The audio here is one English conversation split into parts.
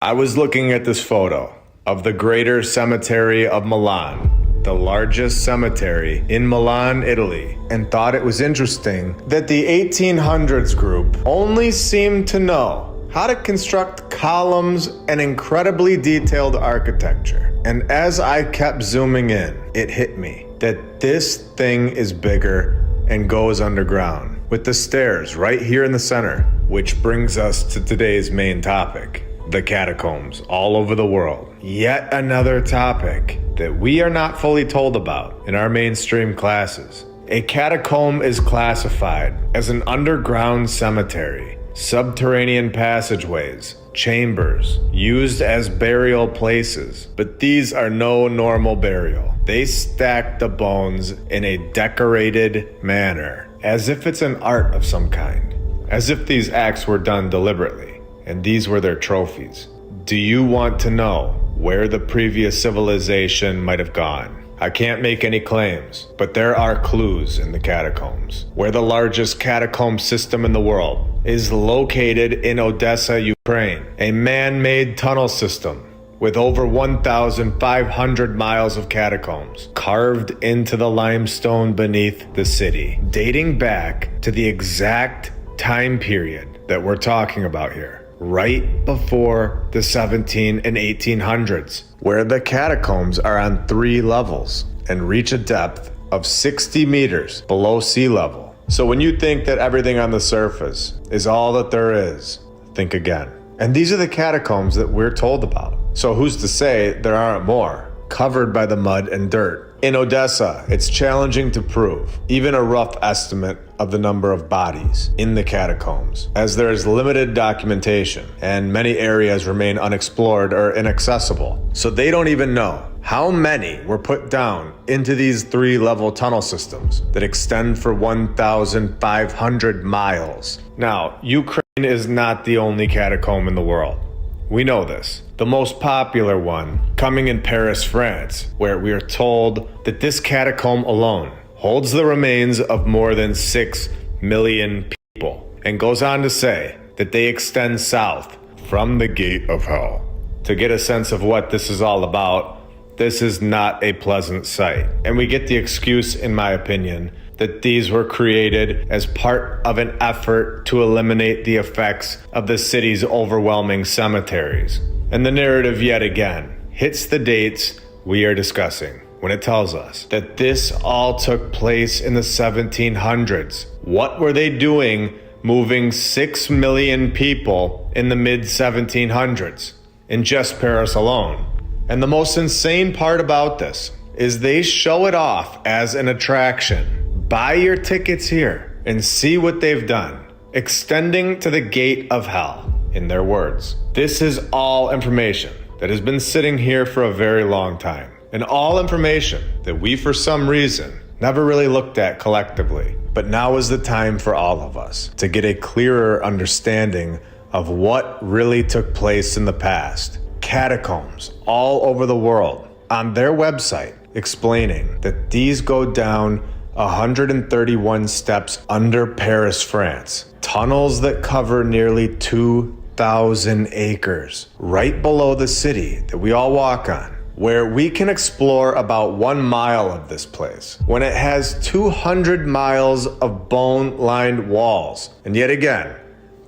I was looking at this photo of the Greater Cemetery of Milan, the largest cemetery in Milan, Italy, and thought it was interesting that the 1800s group only seemed to know how to construct columns and incredibly detailed architecture. And as I kept zooming in, it hit me that this thing is bigger and goes underground, with the stairs right here in the center, which brings us to today's main topic. The catacombs all over the world. Yet another topic that we are not fully told about in our mainstream classes. A catacomb is classified as an underground cemetery, subterranean passageways, chambers, used as burial places. But these are no normal burial. They stack the bones in a decorated manner, as if it's an art of some kind, as if these acts were done deliberately. And these were their trophies. Do you want to know where the previous civilization might have gone? I can't make any claims, but there are clues in the catacombs. Where the largest catacomb system in the world is located in Odessa, Ukraine, a man-made tunnel system with over 1,500 miles of catacombs carved into the limestone beneath the city, dating back to the exact time period that we're talking about here. Right before the 17 and 1800s, where the catacombs are on 3 levels and reach a depth of 60 meters below sea level. So when you think that everything on the surface is all that there is, think again. And these are the catacombs that we're told about. So who's to say there aren't more, covered by the mud and dirt? In Odessa, it's challenging to prove even a rough estimate of the number of bodies in the catacombs, as there is limited documentation and many areas remain unexplored or inaccessible. So they don't even know how many were put down into these 3-level tunnel systems that extend for 1,500 miles. Now, Ukraine is not the only catacomb in the world. We know this. The most popular one coming in Paris, France, where we are told that this catacomb alone holds the remains of more than 6 million people, and goes on to say that they extend south from the gate of hell. To get a sense of what this is all about, this is not a pleasant sight. And we get the excuse, in my opinion, that these were created as part of an effort to eliminate the effects of the city's overwhelming cemeteries. And the narrative yet again hits the dates we are discussing when it tells us that this all took place in the 1700s. What were they doing moving 6 million people in the mid-1700s in just Paris alone? And the most insane part about this is they show it off as an attraction. Buy your tickets here and see what they've done, extending to the gate of hell, in their words. This is all information that has been sitting here for a very long time, and all information that we, for some reason, never really looked at collectively. But now is the time for all of us to get a clearer understanding of what really took place in the past. Catacombs all over the world, on their website, explaining that these go down 131 steps under Paris, France. Tunnels that cover nearly 2,000 acres, right below the city that we all walk on, where we can explore about 1 mile of this place, when it has 200 miles of bone-lined walls. And yet again,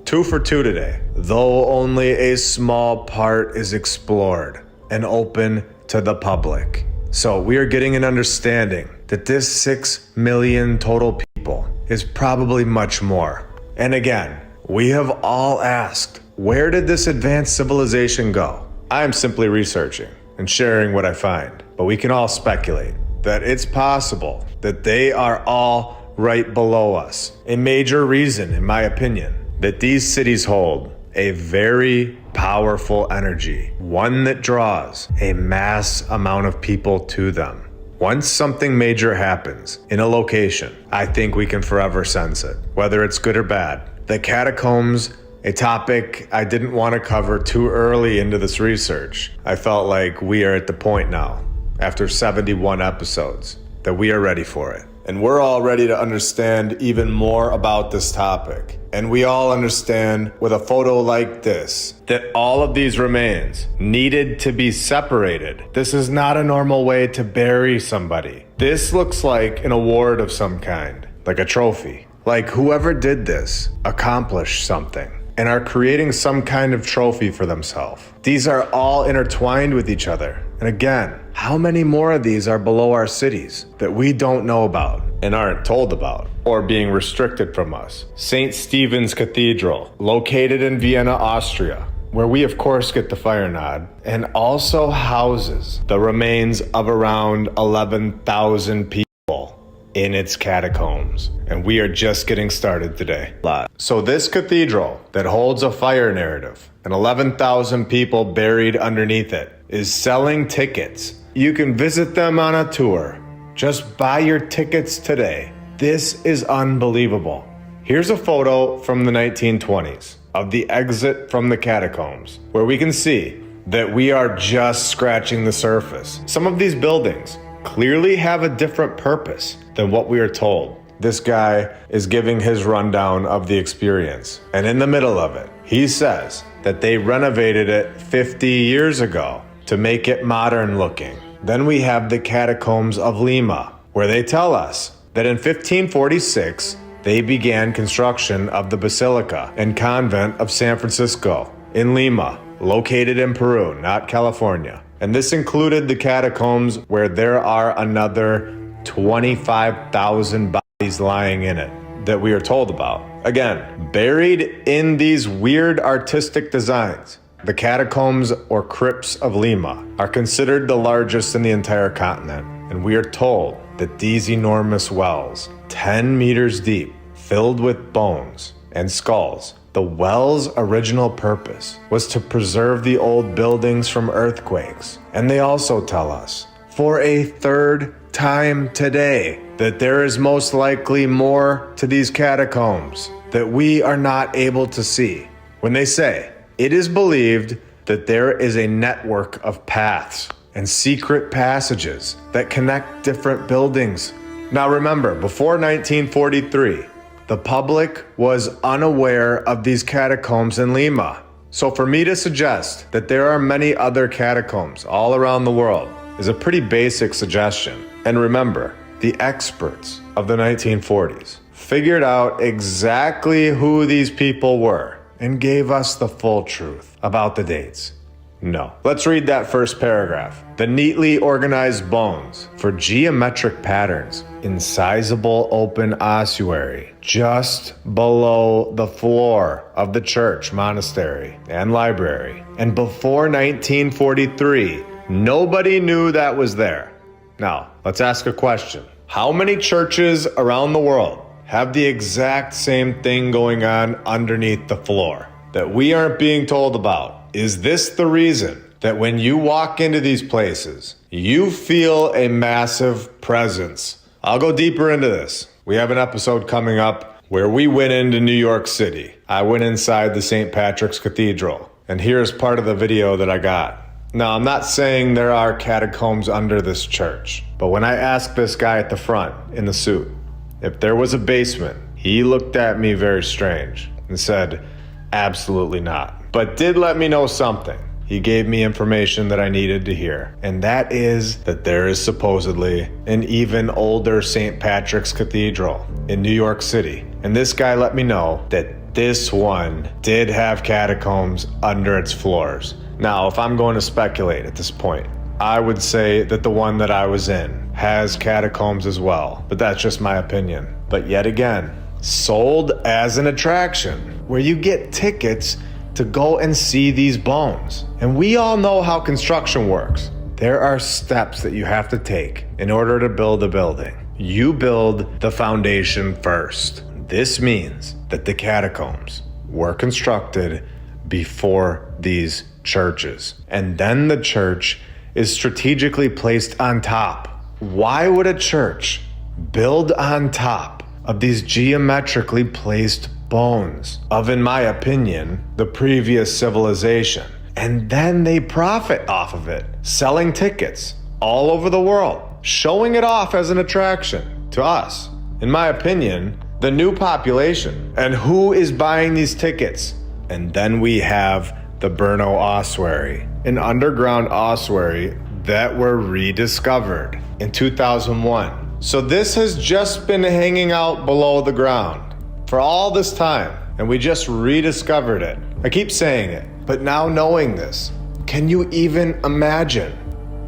2 for 2 today, though only a small part is explored and open to the public. So we are getting an understanding that this 6 million total people is probably much more. And again, we have all asked, where did this advanced civilization go? I am simply researching and sharing what I find, but we can all speculate that it's possible that they are all right below us. A major reason, in my opinion, that these cities hold a very powerful energy, one that draws a mass amount of people to them. Once something major happens in a location, I think we can forever sense it, whether it's good or bad. The catacombs, a topic I didn't want to cover too early into this research. I felt like we are at the point now, after 71 episodes, that we are ready for it. and we're all ready to understand even more about this topic. And we all understand with a photo like this that all of these remains needed to be separated. This is not a normal way to bury somebody. This looks like an award of some kind, like a trophy. Like whoever did this accomplished something and are creating some kind of trophy for themselves. These are all intertwined with each other. And again, how many more of these are below our cities that we don't know about and aren't told about or being restricted from us? St. Stephen's Cathedral, located in Vienna, Austria, where we of course get the fire nod, and also houses the remains of around 11,000 people in its catacombs. And we are just getting started today. So this cathedral that holds a fire narrative and 11,000 people buried underneath it is selling tickets. You can visit them on a tour. Just buy your tickets today. This is unbelievable. Here's a photo from the 1920s of the exit from the catacombs, where we can see that we are just scratching the surface. Some of these buildings clearly have a different purpose than what we are told. This guy is giving his rundown of the experience, and in the middle of it, he says that they renovated it 50 years ago to make it modern looking. Then we have the Catacombs of Lima, where they tell us that in 1546, they began construction of the Basilica and Convent of San Francisco in Lima, located in Peru, not California. And this included the catacombs where there are another 25,000 bodies lying in it that we are told about. Again, buried in these weird artistic designs. The catacombs or crypts of Lima are considered the largest in the entire continent, and we are told that these enormous wells, 10 meters deep, filled with bones and skulls. The well's original purpose was to preserve the old buildings from earthquakes. And they also tell us, for a third time today, that there is most likely more to these catacombs that we are not able to see. When they say, it is believed that there is a network of paths and secret passages that connect different buildings. Now remember, before 1943, the public was unaware of these catacombs in Lima. So for me to suggest that there are many other catacombs all around the world is a pretty basic suggestion. And remember, the experts of the 1940s figured out exactly who these people were and gave us the full truth about the dates. No. Let's read that first paragraph. The neatly organized bones for geometric patterns in sizable open ossuary just below the floor of the church, monastery, and library. And before 1943, nobody knew that was there. Now, let's ask a question. How many churches around the world have the exact same thing going on underneath the floor that we aren't being told about? Is this the reason that when you walk into these places, you feel a massive presence? I'll go deeper into this. We have an episode coming up where we went into New York City. I went inside the St. Patrick's Cathedral, and here's part of the video that I got. Now, I'm not saying there are catacombs under this church, but when I asked this guy at the front in the suit if there was a basement, he looked at me very strange and said, absolutely not. But did let me know something. He gave me information that I needed to hear, and that is that there is supposedly an even older St. Patrick's Cathedral in New York City. And this guy let me know that this one did have catacombs under its floors. Now, if I'm going to speculate at this point, I would say that the one that I was in has catacombs as well, but that's just my opinion. But yet again, sold as an attraction where you get tickets to go and see these bones. And we all know how construction works. There are steps that you have to take in order to build a building. You build the foundation first. This means that the catacombs were constructed before these churches. And then the church is strategically placed on top. Why would a church build on top of these geometrically placed bones of, in my opinion, the previous civilization? And then they profit off of it, selling tickets all over the world, showing it off as an attraction. to us. In my opinion, the new population. And who is buying these tickets? And then we have the Brno ossuary, an underground ossuary that were rediscovered in 2001. So this has just been hanging out below the ground for all this time, and we just rediscovered it. I keep saying it, but now knowing this, can you even imagine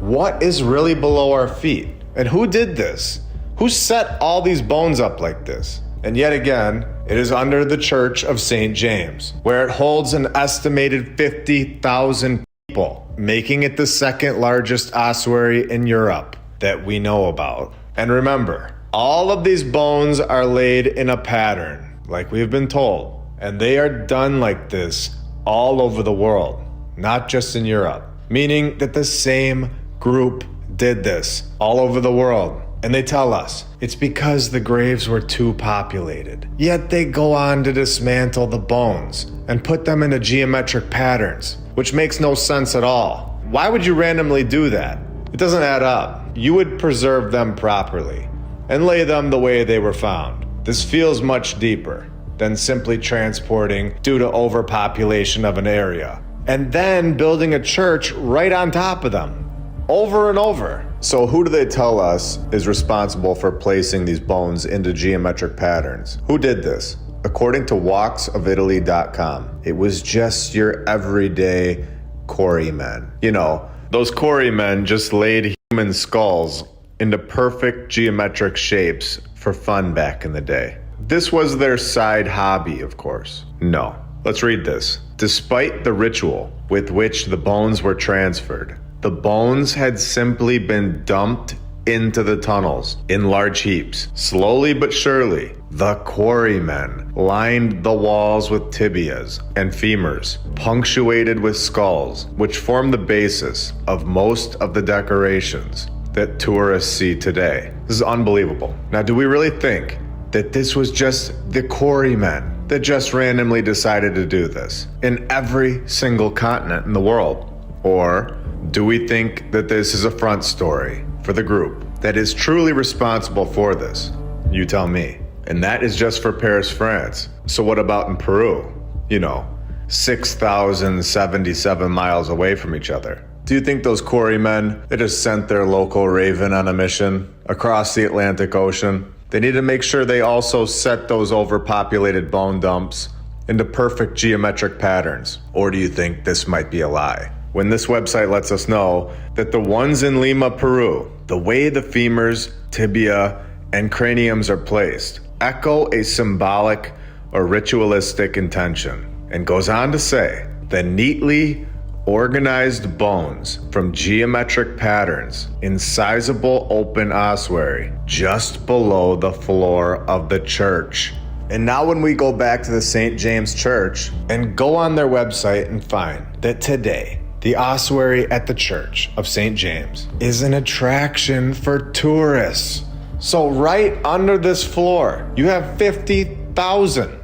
what is really below our feet? And who did this? Who set all these bones up like this? And yet again, it is under the Church of St. James, where it holds an estimated 50,000 people, making it the second largest ossuary in Europe that we know about. And remember, all of these bones are laid in a pattern, like we've been told, and they are done like this all over the world, not just in Europe, meaning that the same group did this all over the world. And they tell us it's because the graves were too populated. Yet they go on to dismantle the bones and put them into geometric patterns, which makes no sense at all. Why would you randomly do that? It doesn't add up. You would preserve them properly and lay them the way they were found. This feels much deeper than simply transporting due to overpopulation of an area and then building a church right on top of them over and over. So who do they tell us is responsible for placing these bones into geometric patterns? Who did this? According to walksofitaly.com, it was just your everyday quarrymen. You know, those quarrymen just laid human skulls into perfect geometric shapes for fun back in the day. This was their side hobby, of course. No. Let's read this. Despite the ritual with which the bones were transferred, the bones had simply been dumped into the tunnels in large heaps. Slowly but surely, the quarrymen lined the walls with tibias and femurs, punctuated with skulls, which form the basis of most of the decorations that tourists see today. This is unbelievable. Now, do we really think that this was just the quarrymen that just randomly decided to do this in every single continent in the world? Or do we think that this is a front story for the group that is truly responsible for this? You tell me. And that is just for Paris, France. So what about in Peru? You know, 6,077 miles away from each other. Do you think those quarrymen, they just sent their local raven on a mission across the Atlantic Ocean? They need to make sure they also set those overpopulated bone dumps into perfect geometric patterns. Or do you think this might be a lie? When this website lets us know that the ones in Lima, Peru, the way the femurs, tibia, and craniums are placed, echo a symbolic or ritualistic intention, and goes on to say that neatly organized bones from geometric patterns in sizable open ossuary just below the floor of the church. And now when we go back to the St. James Church and go on their website and find that today, the ossuary at the Church of St. James is an attraction for tourists. So right under this floor, you have 50,000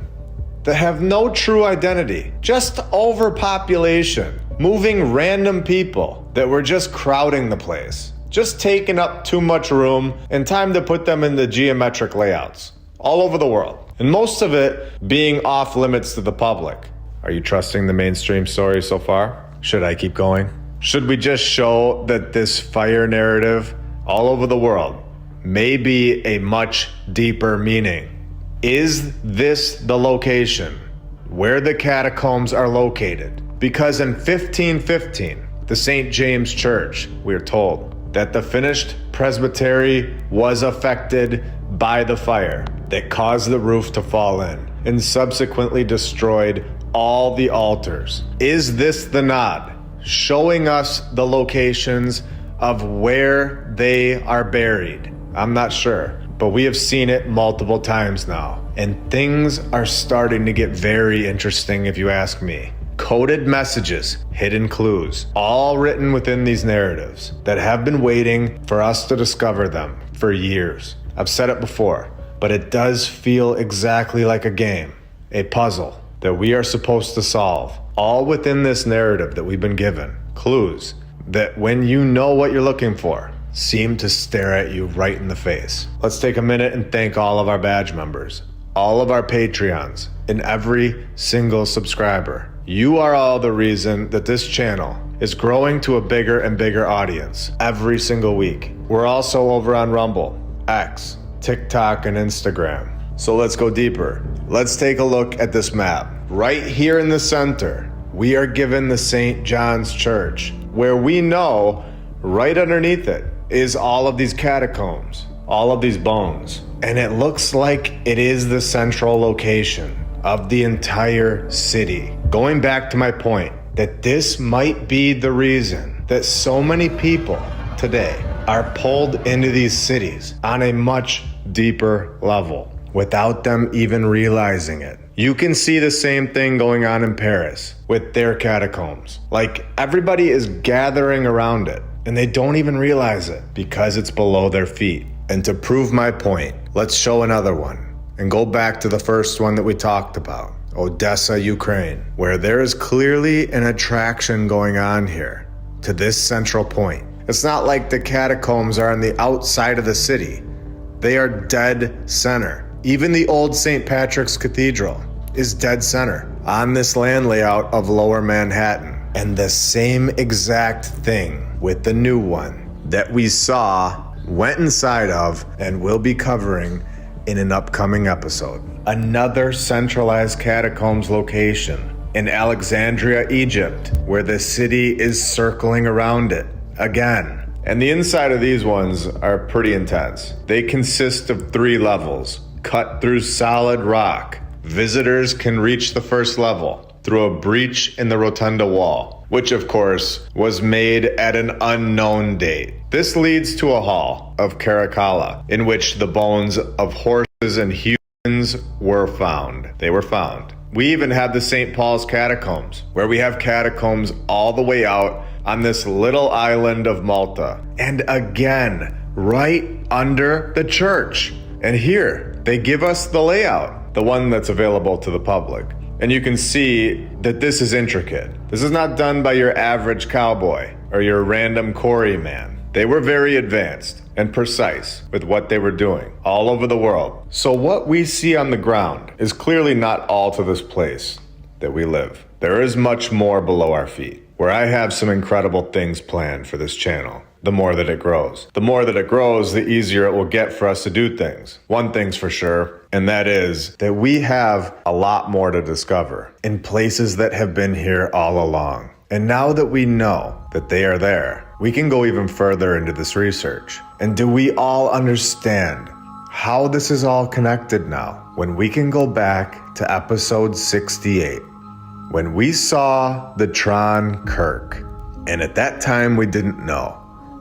that have no true identity, just overpopulation, moving random people that were just crowding the place, just taking up too much room and time to put them in the geometric layouts all over the world. And most of it being off limits to the public. Are you trusting the mainstream story so far? Should I keep going? Should we just show that this fire narrative all over the world may be a much deeper meaning? Is this the location where the catacombs are located? Because in 1515, the St. James Church, we're told that the finished presbytery was affected by the fire that caused the roof to fall in and subsequently destroyed all the altars. Is this the nod, showing us the locations of where they are buried? I'm not sure, but we have seen it multiple times now, and things are starting to get very interesting if you ask me. Coded messages, hidden clues, all written within these narratives that have been waiting for us to discover them for years. I've said it before, but it does feel exactly like a game, a puzzle that we are supposed to solve, all within this narrative that we've been given. Clues that when you know what you're looking for, seem to stare at you right in the face. Let's take a minute and thank all of our badge members, all of our Patreons, and every single subscriber. You are all the reason that this channel is growing to a bigger and bigger audience every single week. We're also over on Rumble, X, TikTok, and Instagram. So let's go deeper. Let's take a look at this map. Right here in the center, we are given the St. John's Church, where we know right underneath it is all of these catacombs, all of these bones. And it looks like it is the central location of the entire city. Going back to my point that this might be the reason that so many people today are pulled into these cities on a much deeper level without them even realizing it. You can see the same thing going on in Paris with their catacombs. Like, everybody is gathering around it and they don't even realize it because it's below their feet. And to prove my point, let's show another one and go back to the first one that we talked about, Odessa, Ukraine, where there is clearly an attraction going on here to this central point. It's not like the catacombs are on the outside of the city. They are dead center. Even the old St. Patrick's Cathedral is dead center on this land layout of Lower Manhattan. And the same exact thing with the new one that we saw, went inside of, and will be covering in an upcoming episode. Another centralized catacombs location in Alexandria, Egypt, where the city is circling around it again. And the inside of these ones are pretty intense. They consist of 3 levels, cut through solid rock. Visitors can reach the first level through a breach in the rotunda wall, which of course was made at an unknown date. This leads to a hall of Caracalla in which the bones of horses and humans were found. They were found. We even have the St. Paul's Catacombs, where we have catacombs all the way out on this little island of Malta. And again, right under the church. And here, they give us the layout, the one that's available to the public. And you can see that this is intricate. This is not done by your average cowboy or your random quarryman. They were very advanced and precise with what they were doing all over the world. So what we see on the ground is clearly not all to this place that we live. There is much more below our feet, where I have some incredible things planned for this channel. The more that it grows. The more that it grows, the easier it will get for us to do things. One thing's for sure, and that is that we have a lot more to discover in places that have been here all along. And now that we know that they are there, we can go even further into this research. And do we all understand how this is all connected now when we can go back to episode 68, when we saw the Tron Kirk? And at that time we didn't know.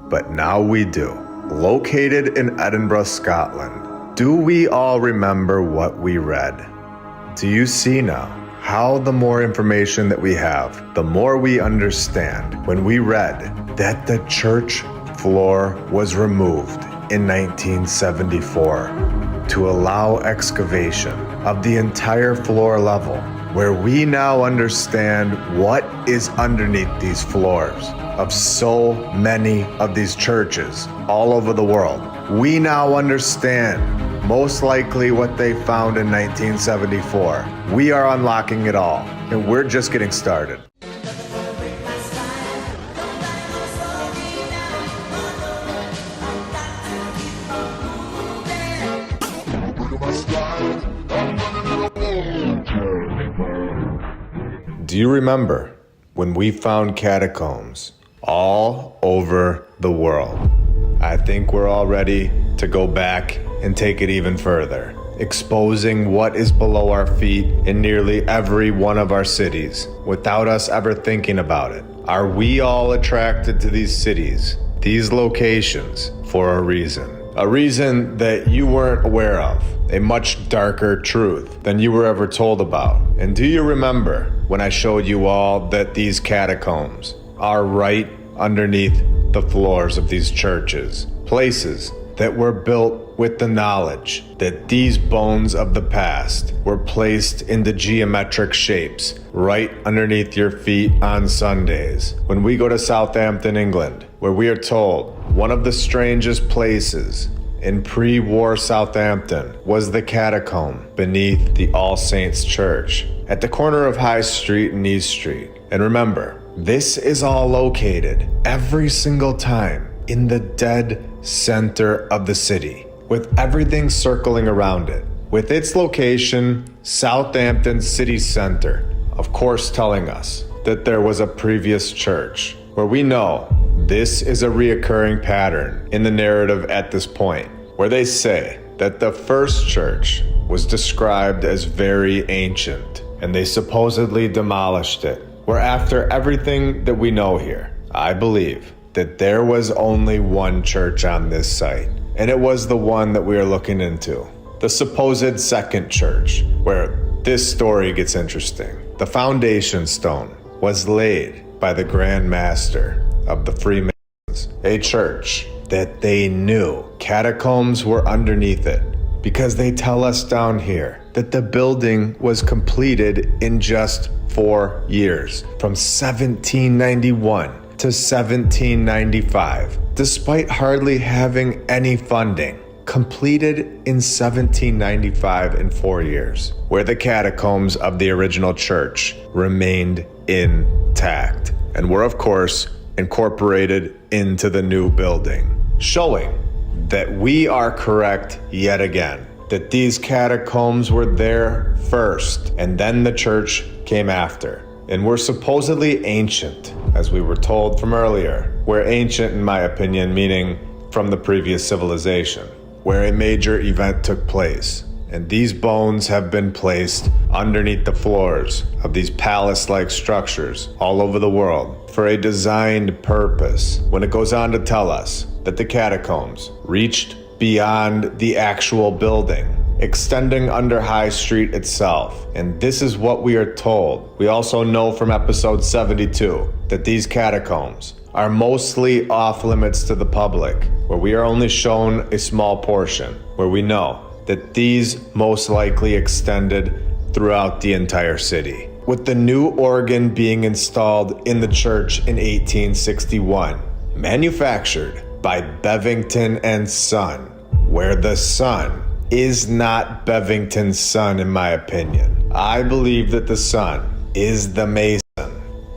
But now we do. Located in Edinburgh, Scotland. Do we all remember what we read? Do you see now how the more information that we have, the more we understand when we read that the church floor was removed in 1974 to allow excavation of the entire floor level, where we now understand what is underneath these floors of so many of these churches all over the world. We now understand most likely what they found in 1974. We are unlocking it all, and we're just getting started. Do you remember when we found catacombs all over the world? I think we're all ready to go back and take it even further, exposing what is below our feet in nearly every one of our cities without us ever thinking about it. Are we all attracted to these cities, these locations, for a reason? A reason that you weren't aware of, a much darker truth than you were ever told about. And do you remember when I showed you all that these catacombs are right underneath the floors of these churches, places that were built with the knowledge that these bones of the past were placed into geometric shapes right underneath your feet on Sundays? When we go to Southampton, England, where we are told one of the strangest places in pre-war Southampton was the Catacomb beneath the All Saints Church at the corner of High Street and East Street. And remember, this is all located every single time in the dead center of the city, with everything circling around it, with its location, Southampton city center, of course telling us that there was a previous church, where we know this is a reoccurring pattern in the narrative at this point, where they say that the first church was described as very ancient, and they supposedly demolished it. Where after everything that we know here, I believe that there was only one church on this site, and it was the one that we are looking into, the supposed second church, where this story gets interesting. The foundation stone was laid by the Grand Master of the Freemasons, a church that they knew catacombs were underneath it, because they tell us down here that the building was completed in just 4 years, from 1791 to 1795, despite hardly having any funding. Completed in 1795 in 4 years, where the catacombs of the original church remained intact and were, of course, incorporated into the new building, showing that we are correct yet again, that these catacombs were there first and then the church came after, and were supposedly ancient, as we were told from earlier, where ancient, in my opinion, meaning from the previous civilization, where a major event took place, and these bones have been placed underneath the floors of these palace-like structures all over the world for a designed purpose, when it goes on to tell us that the catacombs reached beyond the actual building, extending under High Street itself. And this is what we are told. We also know from episode 72 that these catacombs are mostly off limits to the public, where we are only shown a small portion, where we know that these most likely extended throughout the entire city. With the new organ being installed in the church in 1861, manufactured by Bevington and Son, where the son is not Bevington's son, in my opinion. I believe that the son is the mason,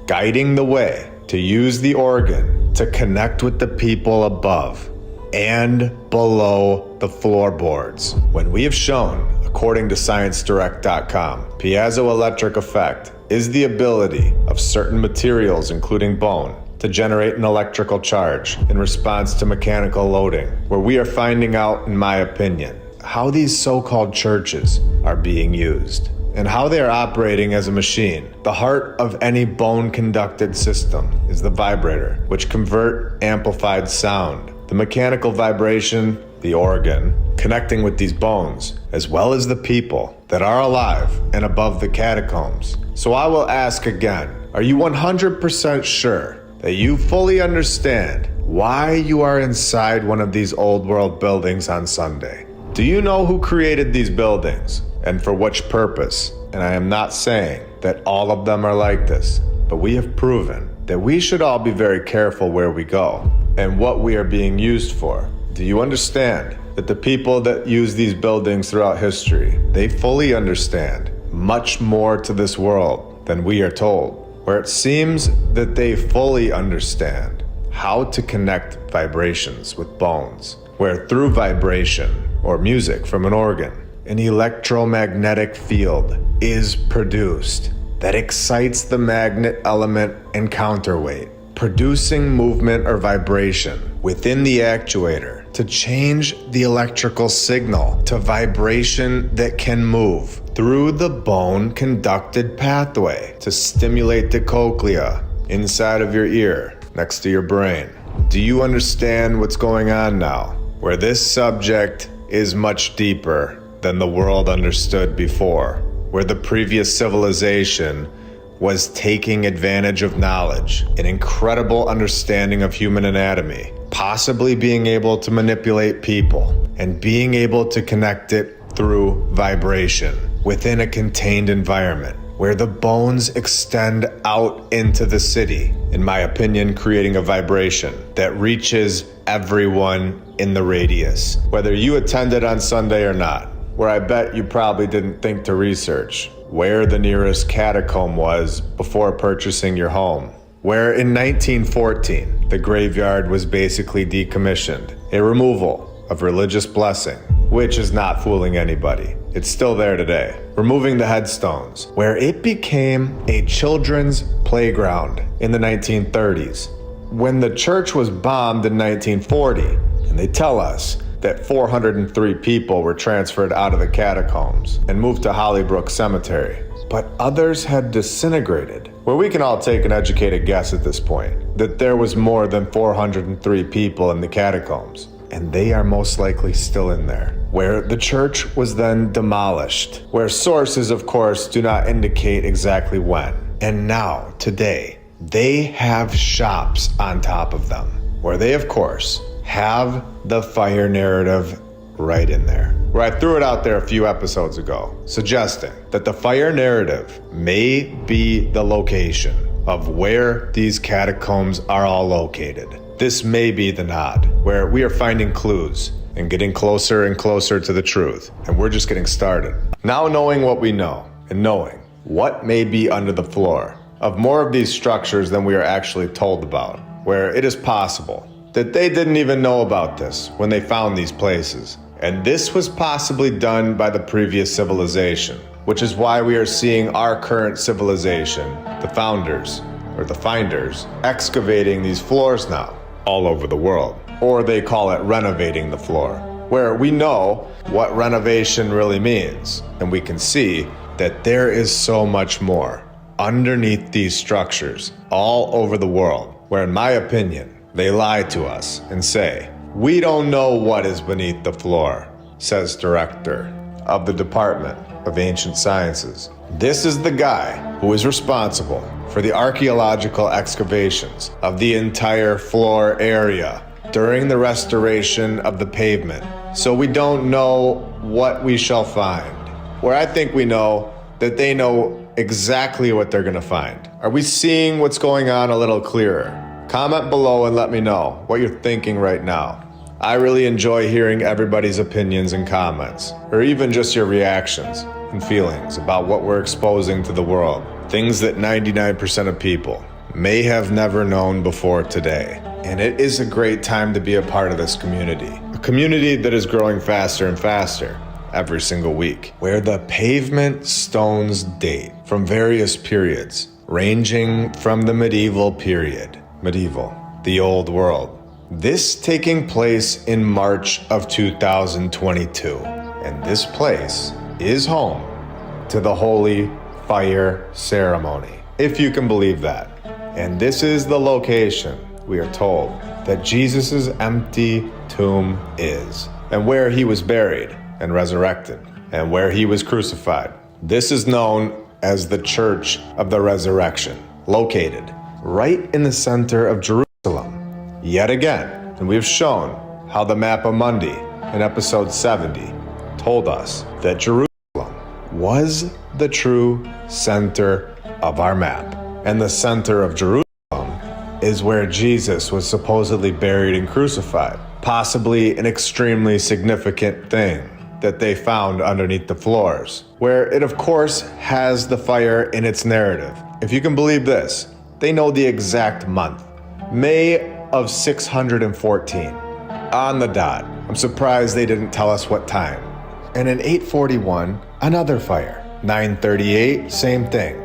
guiding the way to use the organ to connect with the people above and below the floorboards. When we have shown, according to ScienceDirect.com, piezoelectric effect is the ability of certain materials, including bone, to generate an electrical charge in response to mechanical loading, where we are finding out, in my opinion, how these so-called churches are being used and how they are operating as a machine. The heart of any bone-conducted system is the vibrator, which convert amplified sound. The mechanical vibration, the organ, connecting with these bones, as well as the people that are alive and above the catacombs. So I will ask again, are you 100% sure that you fully understand why you are inside one of these old world buildings on Sunday? Do you know who created these buildings and for which purpose? And I am not saying that all of them are like this, but we have proven that we should all be very careful where we go and what we are being used for. Do you understand that the people that use these buildings throughout history, they fully understand much more to this world than we are told, where it seems that they fully understand how to connect vibrations with bones, where through vibration or music from an organ, an electromagnetic field is produced that excites the magnet element and counterweight, producing movement or vibration within the actuator to change the electrical signal to vibration that can move through the bone-conducted pathway to stimulate the cochlea inside of your ear next to your brain. Do you understand what's going on now? Where this subject is much deeper than the world understood before, where the previous civilization was taking advantage of knowledge, an incredible understanding of human anatomy, possibly being able to manipulate people, and being able to connect it through vibration within a contained environment. where the bones extend out into the city, in my opinion, creating a vibration that reaches everyone in the radius, whether you attended on Sunday or not, where I bet you probably didn't think to research where the nearest catacomb was before purchasing your home, where in 1914, the graveyard was basically decommissioned, a removal of religious blessing, which is not fooling anybody. It's still there today. Removing the headstones, where it became a children's playground in the 1930s. When the church was bombed in 1940, and they tell us that 403 people were transferred out of the catacombs and moved to Hollybrook Cemetery, but others had disintegrated, where we can all take an educated guess at this point that there was more than 403 people in the catacombs, and they are most likely still in there, where the church was then demolished, where sources, of course, do not indicate exactly when. And now, today, they have shops on top of them, where they, of course, have the fire narrative right in there. Where I threw it out there a few episodes ago, suggesting that the fire narrative may be the location of where these catacombs are all located. This may be the nod, where we are finding clues and getting closer and closer to the truth, and we're just getting started. Now, knowing what we know, and knowing what may be under the floor of more of these structures than we are actually told about, where it is possible that they didn't even know about this when they found these places. And this was possibly done by the previous civilization, which is why we are seeing our current civilization, the founders, or the finders, excavating these floors now all over the world. Or they call it renovating the floor, where we know what renovation really means. And we can see that there is so much more underneath these structures all over the world, where in my opinion, they lie to us and say, "We don't know what is beneath the floor," says director of the Department of Ancient Sciences. This is the guy who is responsible for the archaeological excavations of the entire floor area during the restoration of the pavement. So we don't know what we shall find. Where I think we know that they know exactly what they're gonna find. Are we seeing what's going on a little clearer? Comment below and let me know what you're thinking right now. I really enjoy hearing everybody's opinions and comments, or even just your reactions and feelings about what we're exposing to the world. Things that 99% of people may have never known before today. And it is a great time to be a part of this community. A community that is growing faster and faster every single week, where the pavement stones date from various periods, ranging from the medieval period. Medieval, the old world. This taking place in March of 2022. And this place is home to the Holy Fire Ceremony, if you can believe that. And this is the location, we are told, that Jesus' empty tomb is, and where he was buried and resurrected, and where he was crucified. This is known as the Church of the Resurrection, located right in the center of Jerusalem. Yet again, and we've shown how the Mappa Mundi in episode 70 told us that Jerusalem was the true center of our map. And the center of Jerusalem is where Jesus was supposedly buried and crucified. Possibly an extremely significant thing that they found underneath the floors, where it of course has the fire in its narrative. If you can believe this, they know the exact month, May of 614, on the dot. I'm surprised they didn't tell us what time. And in 841, another fire. 938, same thing,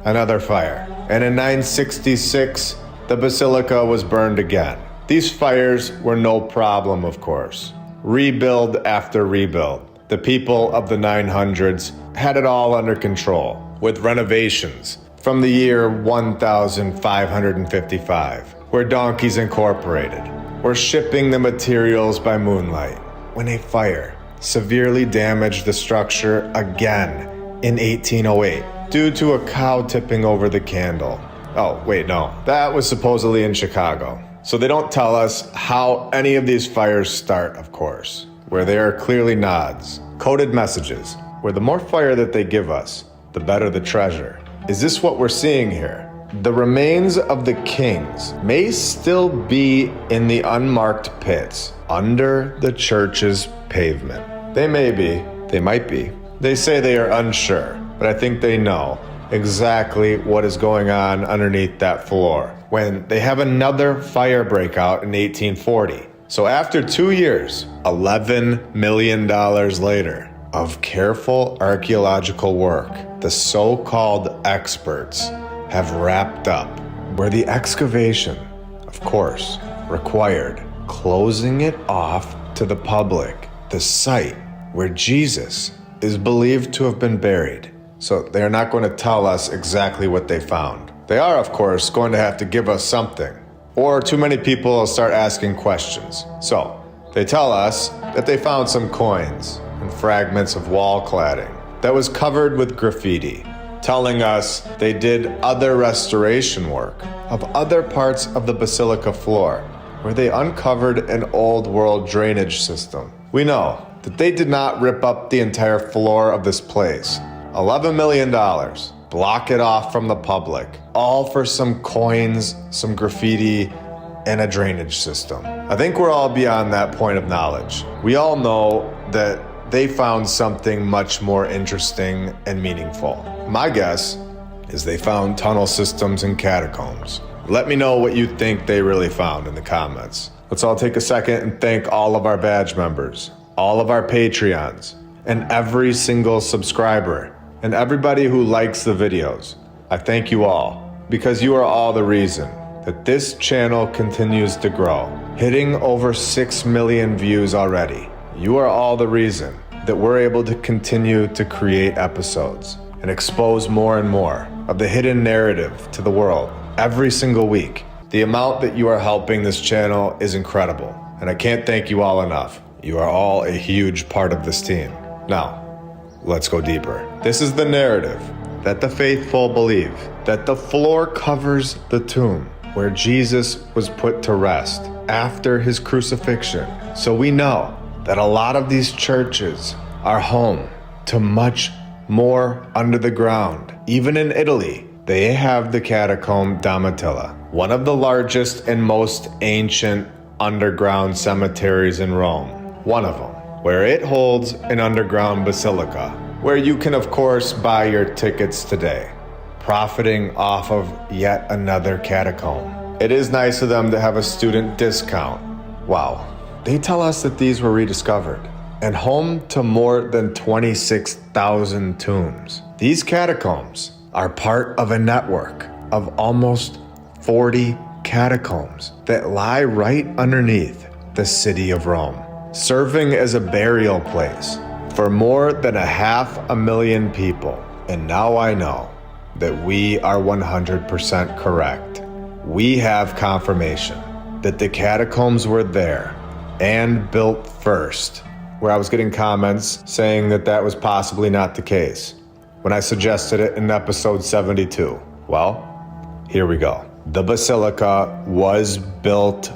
another fire. And in 966, the basilica was burned again. These fires were no problem, of course. Rebuild after rebuild. The people of the 900s had it all under control, with renovations from the year 1555, where Donkeys Incorporated were shipping the materials by moonlight, when a fire severely damaged the structure again in 1808 due to a cow tipping over the candle. Oh, wait, no. That was supposedly in Chicago. So they don't tell us how any of these fires start, of course, where they are clearly nods, coded messages, where the more fire that they give us, the better the treasure. Is this what we're seeing here? The remains of the kings may still be in the unmarked pits under the church's pavement. They may be, they might be. They say they are unsure, but I think they know exactly what is going on underneath that floor when they have another fire break out in 1840. So after 2 years, $11 million later of careful archaeological work, the so-called experts have wrapped up where the excavation, of course, required closing it off to the public, the site where Jesus is believed to have been buried. So they're not going to tell us exactly what they found. They are, of course, going to have to give us something, or too many people will start asking questions. So they tell us that they found some coins and fragments of wall cladding that was covered with graffiti, telling us they did other restoration work of other parts of the basilica floor where they uncovered an old world drainage system. We know that they did not rip up the entire floor of this place. $11 million, block it off from the public, all for some coins, some graffiti, and a drainage system. I think we're all beyond that point of knowledge. We all know that they found something much more interesting and meaningful. My guess is they found tunnel systems and catacombs. Let me know what you think they really found in the comments. Let's all take a second and thank all of our badge members, all of our Patreons, and every single subscriber, and everybody who likes the videos. I thank you all, because you are all the reason that this channel continues to grow, hitting over 6 million views already. You are all the reason that we're able to continue to create episodes and expose more and more of the hidden narrative to the world every single week. The amount that you are helping this channel is incredible, and I can't thank you all enough. You are all a huge part of this team. Now, let's go deeper. This is the narrative that the faithful believe, that the floor covers the tomb where Jesus was put to rest after his crucifixion. So we know that a lot of these churches are home to much more under the ground. Even in Italy, they have the Catacomb Domitilla, one of the largest and most ancient underground cemeteries in Rome. One of them, where it holds an underground basilica, where you can of course buy your tickets today, profiting off of yet another catacomb. It is nice of them to have a student discount. Wow. They tell us that these were rediscovered and home to more than 26,000 tombs. These catacombs are part of a network of almost 40 catacombs that lie right underneath the city of Rome, serving as a burial place for more than 500,000 people. And now I know that we are 100% correct. We have confirmation that the catacombs were there and built first, where I was getting comments saying that that was possibly not the case when I suggested it in episode 72. Well, here we go. The basilica was built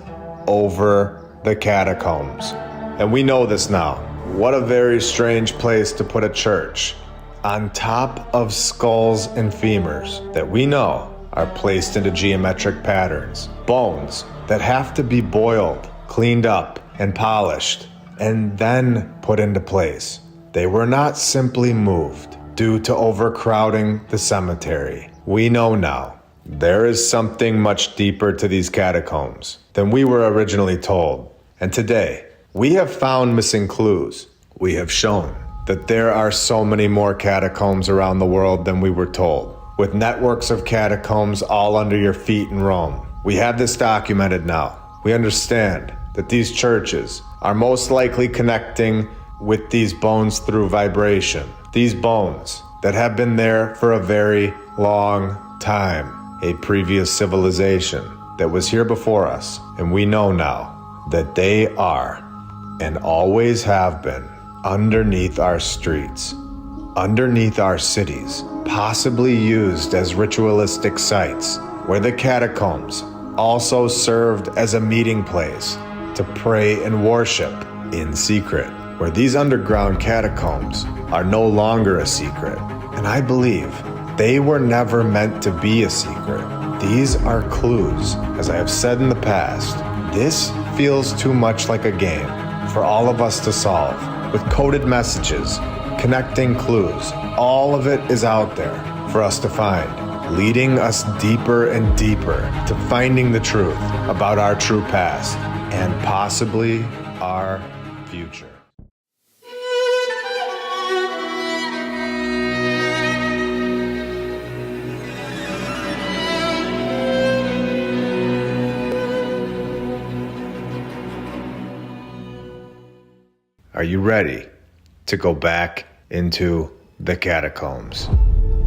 over the catacombs, and we know this now. What a very strange place to put a church on top of skulls and femurs that we know are placed into geometric patterns, bones that have to be boiled, cleaned up, and polished, and then put into place. They were not simply moved due to overcrowding the cemetery. We know now there is something much deeper to these catacombs than we were originally told. And today, we have found missing clues. We have shown that there are so many more catacombs around the world than we were told, with networks of catacombs all under your feet in Rome. We have this documented now. We understand that these churches are most likely connecting with these bones through vibration. These bones that have been there for a very long time, a previous civilization that was here before us. And we know now that they are and always have been underneath our streets, underneath our cities, possibly used as ritualistic sites, where the catacombs also served as a meeting place to pray and worship in secret, where these underground catacombs are no longer a secret. And I believe they were never meant to be a secret. These are clues. As I have said in the past, this feels too much like a game for all of us to solve, with coded messages, connecting clues. All of it is out there for us to find, leading us deeper and deeper to finding the truth about our true past and possibly our future. Are you ready to go back into the catacombs?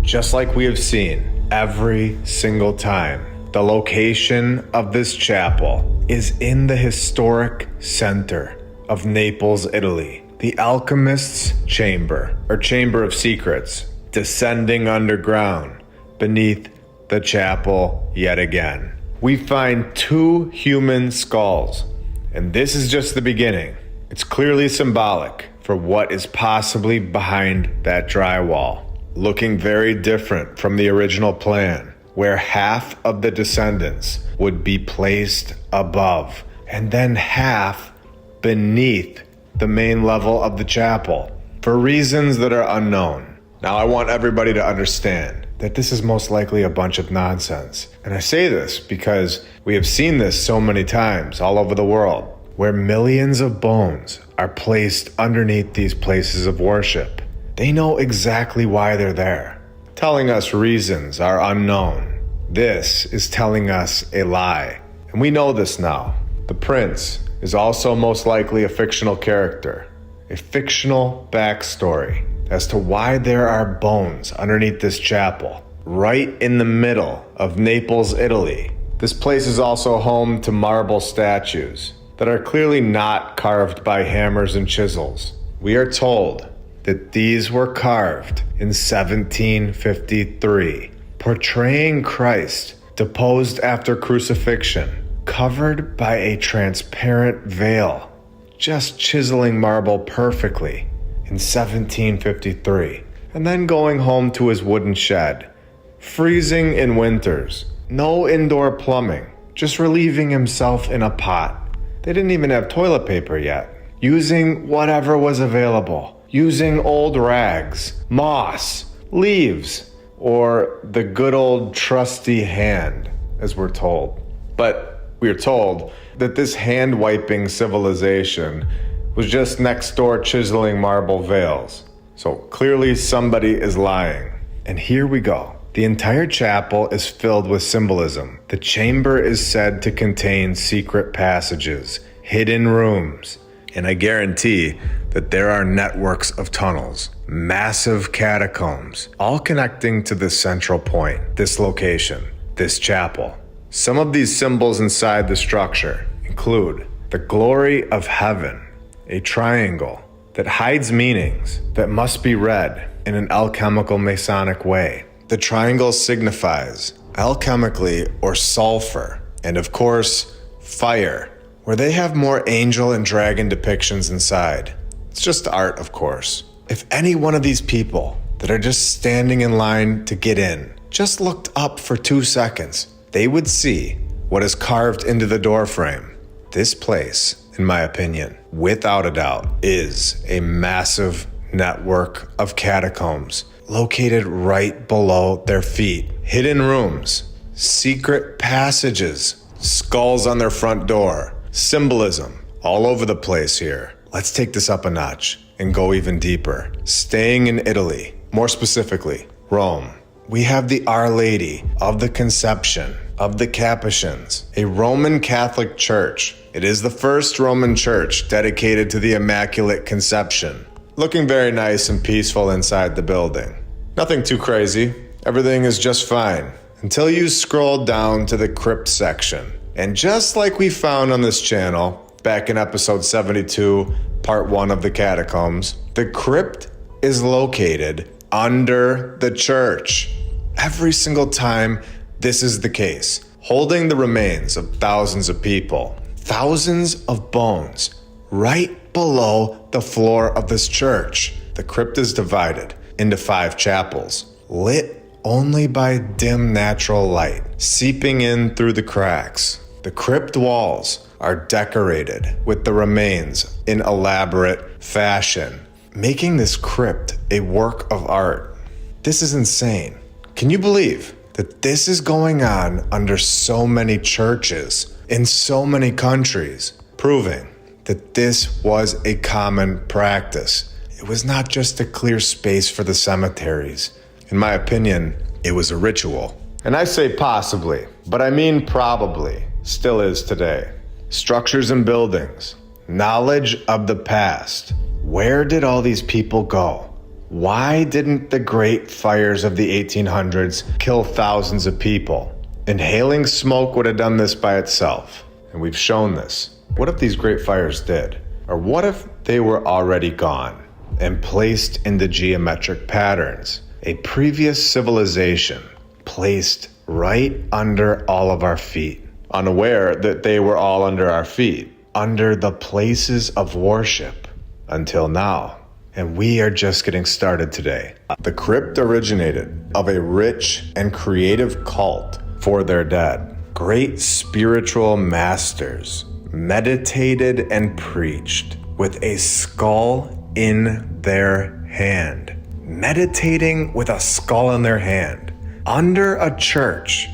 Just like we have seen every single time, the location of this chapel is in the historic center of Naples, Italy. The alchemist's chamber, or chamber of secrets, descending underground beneath the chapel yet again. We find 2 human skulls, and this is just the beginning. It's clearly symbolic for what is possibly behind that drywall, looking very different from the original plan, where half of the descendants would be placed above and then half beneath the main level of the chapel for reasons that are unknown. Now, I want everybody to understand that this is most likely a bunch of nonsense. And I say this because we have seen this so many times all over the world, where millions of bones are placed underneath these places of worship. They know exactly why they're there. Telling us reasons are unknown. This is telling us a lie. And we know this now. The prince is also most likely a fictional character, a fictional backstory as to why there are bones underneath this chapel, right in the middle of Naples, Italy. This place is also home to marble statues that are clearly not carved by hammers and chisels. We are told that these were carved in 1753, portraying Christ deposed after crucifixion, covered by a transparent veil, just chiseling marble perfectly in 1753, and then going home to his wooden shed, freezing in winters, no indoor plumbing, just relieving himself in a pot. They didn't even have toilet paper yet. Using whatever was available. Using old rags, moss, leaves, or the good old trusty hand, as we're told. But we're told that this hand-wiping civilization was just next door chiseling marble veils. So clearly somebody is lying. And here we go. The entire chapel is filled with symbolism. The chamber is said to contain secret passages, hidden rooms, and I guarantee that there are networks of tunnels, massive catacombs, all connecting to this central point, this location, this chapel. Some of these symbols inside the structure include the glory of heaven, a triangle that hides meanings that must be read in an alchemical Masonic way. The triangle signifies alchemically or sulfur, and of course, fire, where they have more angel and dragon depictions inside. It's just art, of course. If any one of these people that are just standing in line to get in just looked up for 2 seconds, they would see what is carved into the doorframe. This place, in my opinion, without a doubt, is a massive network of catacombs located right below their feet. Hidden rooms, secret passages, skulls on their front door, symbolism all over the place here. Let's take this up a notch and go even deeper. Staying in Italy, more specifically, Rome, we have the Our Lady of the Conception of the Capuchins, a Roman Catholic church. It is the first Roman church dedicated to the Immaculate Conception. Looking very nice and peaceful inside the building. Nothing too crazy. Everything is just fine until you scroll down to the crypt section. And just like we found on this channel back in episode 72, part 1 of the Catacombs, the crypt is located under the church. Every single time this is the case, holding the remains of thousands of people, thousands of bones, right below the floor of this church. The crypt is divided into 5 chapels. lit only by dim natural light, seeping in through the cracks. The crypt walls are decorated with the remains in elaborate fashion, making this crypt a work of art. This is insane. Can you believe that this is going on under so many churches in so many countries, proving that this was a common practice? It was not just a clear space for the cemeteries. In my opinion, it was a ritual. And I say possibly, but I mean probably, still is today. Structures and buildings, knowledge of the past. Where did all these people go? Why didn't the great fires of the 1800s kill thousands of people? Inhaling smoke would have done this by itself, and we've shown this. What if these great fires did? Or what if they were already gone and placed into geometric patterns? A previous civilization placed right under all of our feet, unaware that they were all under our feet, under the places of worship, until now. And we are just getting started today. The crypt originated of a rich and creative cult for their dead. Great spiritual masters meditated and preached with a skull in their hand. Meditating with a skull in their hand under a church.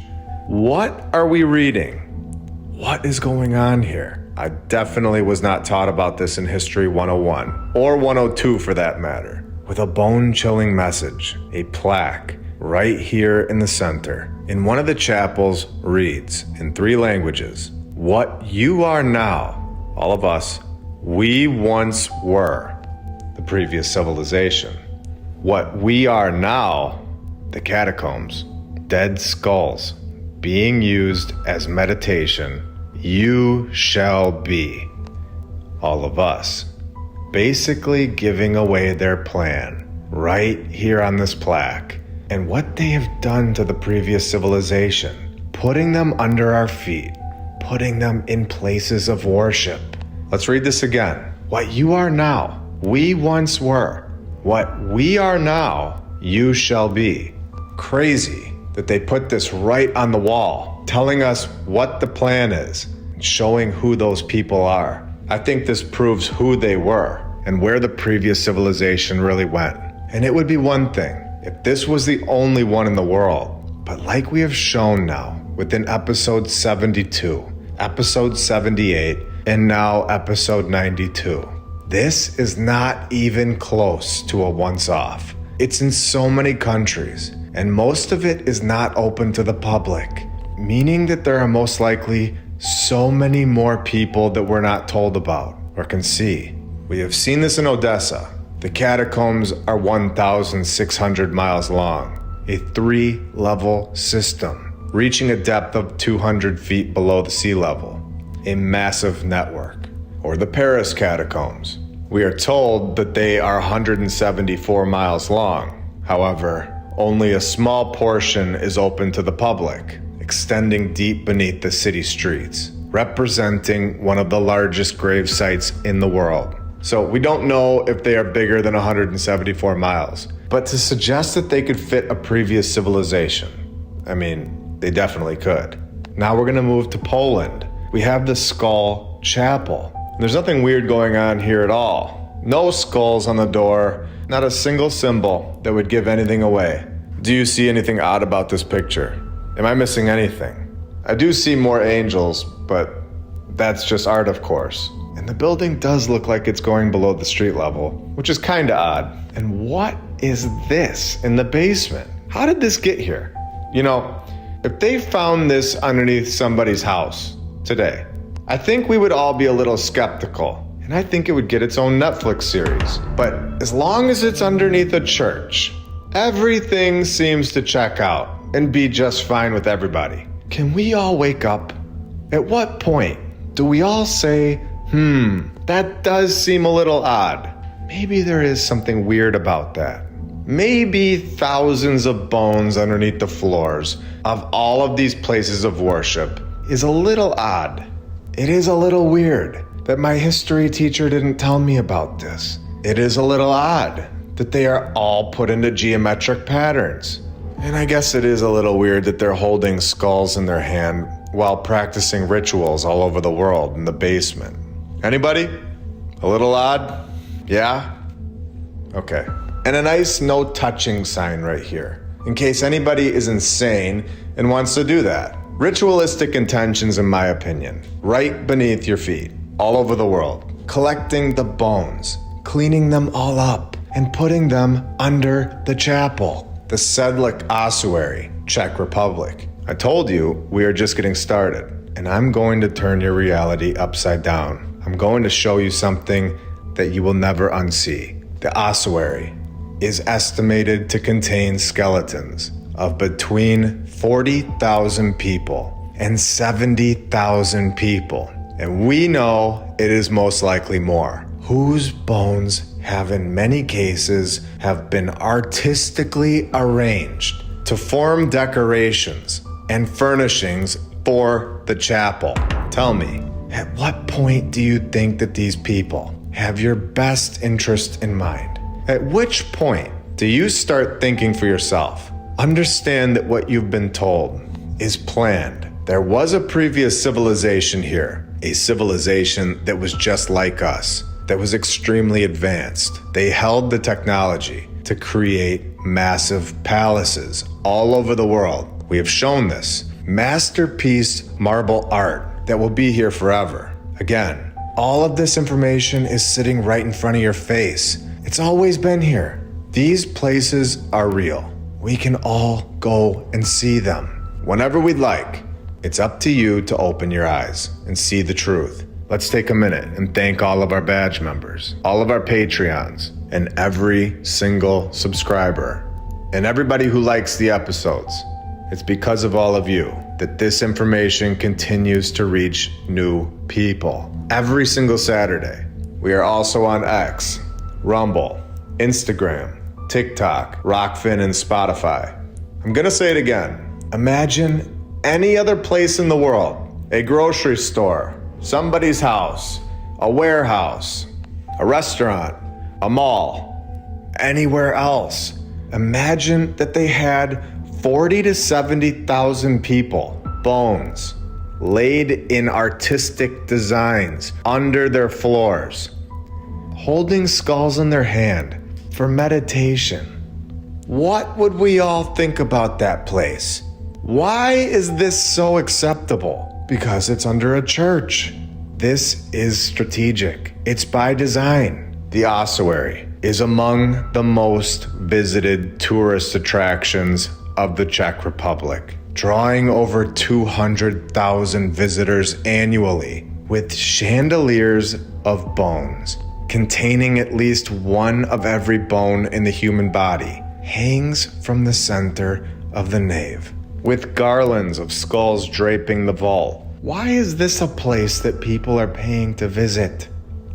What are we reading? What is going on here? I definitely was not taught about this in History 101, or 102 for that matter. With a bone-chilling message, a plaque right here in the center. In one of the chapels reads, in 3 languages, "What you are now, all of us, we once were, the previous civilization. What we are now, the catacombs, dead skulls, being used as meditation, you shall be, all of us." Basically giving away their plan right here on this plaque and what they have done to the previous civilization, putting them under our feet, putting them in places of worship. Let's read this again. What you are now, we once were. What we are now, you shall be. Crazy that they put this right on the wall, telling us what the plan is, and showing who those people are. I think this proves who they were and where the previous civilization really went. And it would be one thing if this was the only one in the world. But like we have shown now within episode 72, episode 78, and now episode 92, this is not even close to a once-off. It's in so many countries, and most of it is not open to the public, meaning that there are most likely so many more people that we're not told about or can see. We have seen this in Odessa. The catacombs are 1,600 miles long, a 3-level system, reaching a depth of 200 feet below the sea level, a massive network. Or the Paris catacombs. We are told that they are 174 miles long. However, only a small portion is open to the public, extending deep beneath the city streets, representing one of the largest grave sites in the world. So we don't know if they are bigger than 174 miles, but to suggest that they could fit a previous civilization, I mean, they definitely could. Now we're gonna move to Poland. We have the Skull Chapel. There's nothing weird going on here at all. No skulls on the door, not a single symbol that would give anything away. Do you see anything odd about this picture? Am I missing anything? I do see more angels, but that's just art, of course. And the building does look like it's going below the street level, which is kinda odd. And what is this in the basement? How did this get here? You know, if they found this underneath somebody's house today, I think we would all be a little skeptical, and I think it would get its own Netflix series. But as long as it's underneath a church, everything seems to check out and be just fine with everybody. Can we all wake up? At what point do we all say, that does seem a little odd. Maybe there is something weird about that. Maybe thousands of bones underneath the floors of all of these places of worship is a little odd. It is a little weird that my history teacher didn't tell me about this. It is a little odd that they are all put into geometric patterns. And I guess it is a little weird that they're holding skulls in their hand while practicing rituals all over the world in the basement. Anybody? A little odd? Yeah? Okay. And a nice no touching sign right here, in case anybody is insane and wants to do that. Ritualistic intentions, in my opinion, right beneath your feet, all over the world. Collecting the bones, cleaning them all up, and putting them under the chapel. The Sedlik Ossuary, Czech Republic. I told you we are just getting started, and I'm going to turn your reality upside down. I'm going to show you something that you will never unsee. The ossuary is estimated to contain skeletons of between 40,000 people and 70,000 people. And we know it is most likely more, whose bones have in many cases have been artistically arranged to form decorations and furnishings for the chapel. Tell me, at what point do you think that these people have your best interest in mind? At which point do you start thinking for yourself? Understand that what you've been told is planned. There was a previous civilization here, a civilization that was just like us, that was extremely advanced. They held the technology to create massive palaces all over the world. We have shown this. Masterpiece marble art that will be here forever. Again, all of this information is sitting right in front of your face. It's always been here. These places are real. We can all go and see them whenever we'd like. It's up to you to open your eyes and see the truth. Let's take a minute and thank all of our badge members, all of our Patreons, and every single subscriber, and everybody who likes the episodes. It's because of all of you that this information continues to reach new people. Every single Saturday. We are also on X, Rumble, Instagram, TikTok, Rockfin, and Spotify. I'm gonna say it again. Imagine any other place in the world, a grocery store, somebody's house, a warehouse, a restaurant, a mall, anywhere else. Imagine that they had 40 to 70,000 people, bones, laid in artistic designs under their floors, holding skulls in their hand for meditation. What would we all think about that place? Why is this so acceptable? Because it's under a church. This is strategic. It's by design. The ossuary is among the most visited tourist attractions of the Czech Republic, drawing over 200,000 visitors annually, with chandeliers of bones, containing at least one of every bone in the human body, hangs from the center of the nave, with garlands of skulls draping the vault. Why is this a place that people are paying to visit?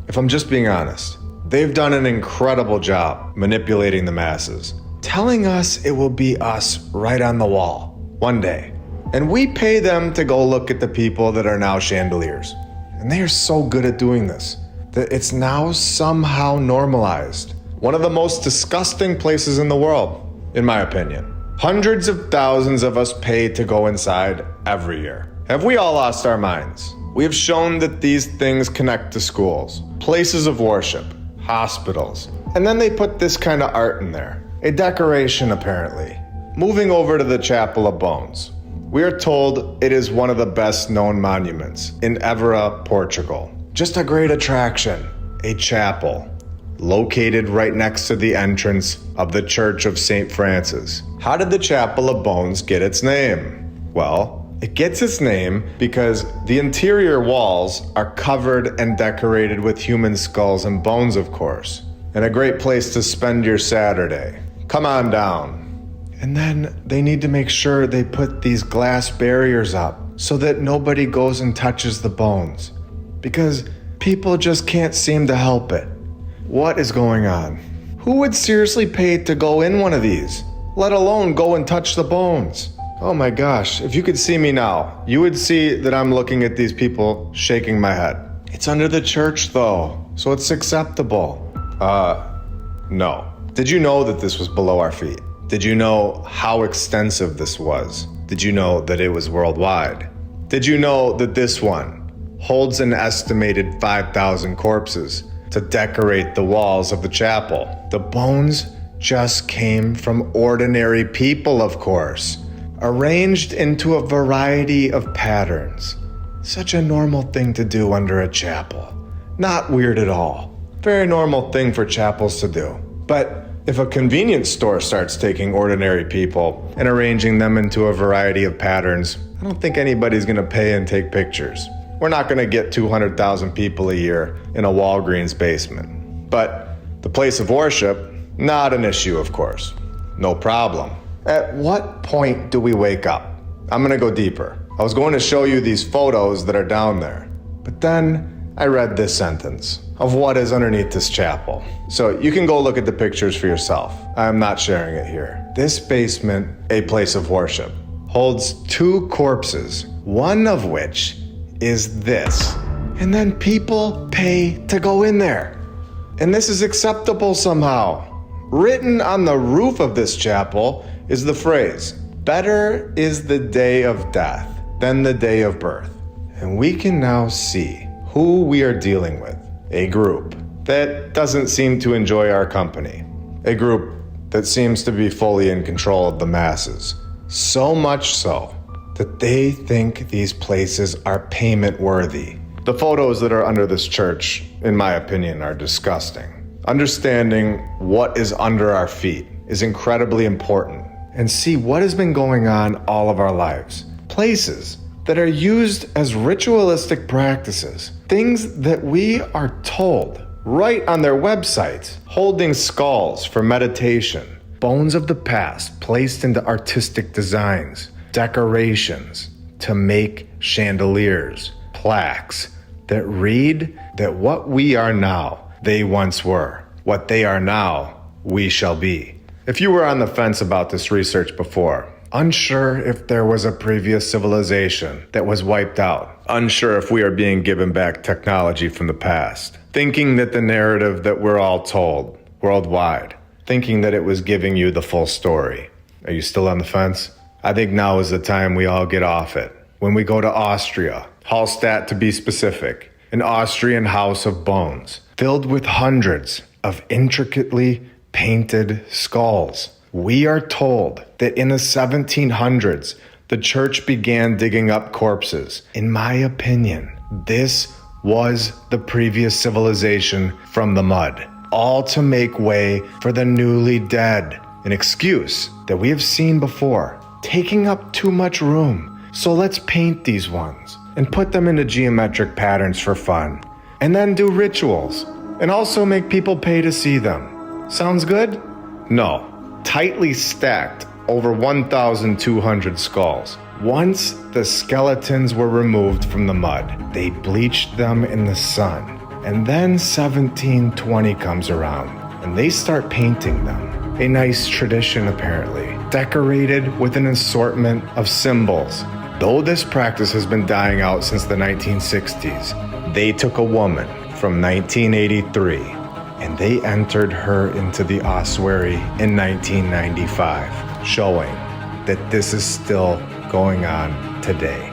If I'm just being honest, they've done an incredible job manipulating the masses, telling us it will be us right on the wall one day. And we pay them to go look at the people that are now chandeliers. And they are so good at doing this that it's now somehow normalized. One of the most disgusting places in the world, in my opinion. Hundreds of thousands of us pay to go inside every year. Have we all lost our minds? We have shown that these things connect to schools, places of worship, hospitals, and then they put this kind of art in there. A decoration, apparently. Moving over to the Chapel of Bones. We are told it is one of the best known monuments in Évora, Portugal. Just a great attraction. A chapel located right next to the entrance of the Church of St. Francis. How did the Chapel of Bones get its name? Well, it gets its name because the interior walls are covered and decorated with human skulls and bones, of course. And a great place to spend your Saturday. Come on down. And then they need to make sure they put these glass barriers up so that nobody goes and touches the bones. Because people just can't seem to help it. What is going on? Who would seriously pay to go in one of these, let alone go and touch the bones? Oh my gosh, if you could see me now, you would see that I'm looking at these people shaking my head. It's under the church though, so it's acceptable. No. Did you know that this was below our feet? Did you know how extensive this was? Did you know that it was worldwide? Did you know that this one holds an estimated 5,000 corpses to decorate the walls of the chapel? The bones just came from ordinary people, of course, arranged into a variety of patterns. Such a normal thing to do under a chapel. Not weird at all. Very normal thing for chapels to do. But if a convenience store starts taking ordinary people and arranging them into a variety of patterns, I don't think anybody's gonna pay and take pictures. We're not gonna get 200,000 people a year in a Walgreens basement. But the place of worship, not an issue, of course. No problem. At what point do we wake up? I'm gonna go deeper. I was going to show you these photos that are down there, but then I read this sentence of what is underneath this chapel. So you can go look at the pictures for yourself. I'm not sharing it here. This basement, a place of worship, holds 2 corpses, one of which is this. And then people pay to go in there. And this is acceptable somehow. Written on the roof of this chapel is the phrase, "Better is the day of death than the day of birth." And we can now see who we are dealing with. A group that doesn't seem to enjoy our company. A group that seems to be fully in control of the masses. So much so that they think these places are payment worthy. The photos that are under this church, in my opinion, are disgusting. Understanding what is under our feet is incredibly important, and see what has been going on all of our lives. Places that are used as ritualistic practices, things that we are told right on their websites, holding skulls for meditation, bones of the past placed into artistic designs, decorations to make chandeliers, plaques that read that what we are now, they once were. What they are now, we shall be. If you were on the fence about this research before, unsure if there was a previous civilization that was wiped out, unsure if we are being given back technology from the past, thinking that the narrative that we're all told worldwide, thinking that it was giving you the full story. Are you still on the fence? I think now is the time we all get off it. When we go to Austria, Hallstatt to be specific, an Austrian house of bones, filled with hundreds of intricately painted skulls. We are told that in the 1700s, the church began digging up corpses. In my opinion, this was the previous civilization from the mud, all to make way for the newly dead. An excuse that we have seen before, taking up too much room. So let's paint these ones and put them into geometric patterns for fun, and then do rituals, and also make people pay to see them. Sounds good? No. Tightly stacked over 1,200 skulls. Once the skeletons were removed from the mud, they bleached them in the sun. And then 1720 comes around, and they start painting them. A nice tradition, apparently, decorated with an assortment of symbols. Though this practice has been dying out since the 1960s, they took a woman from 1983 and they entered her into the ossuary in 1995, showing that this is still going on today.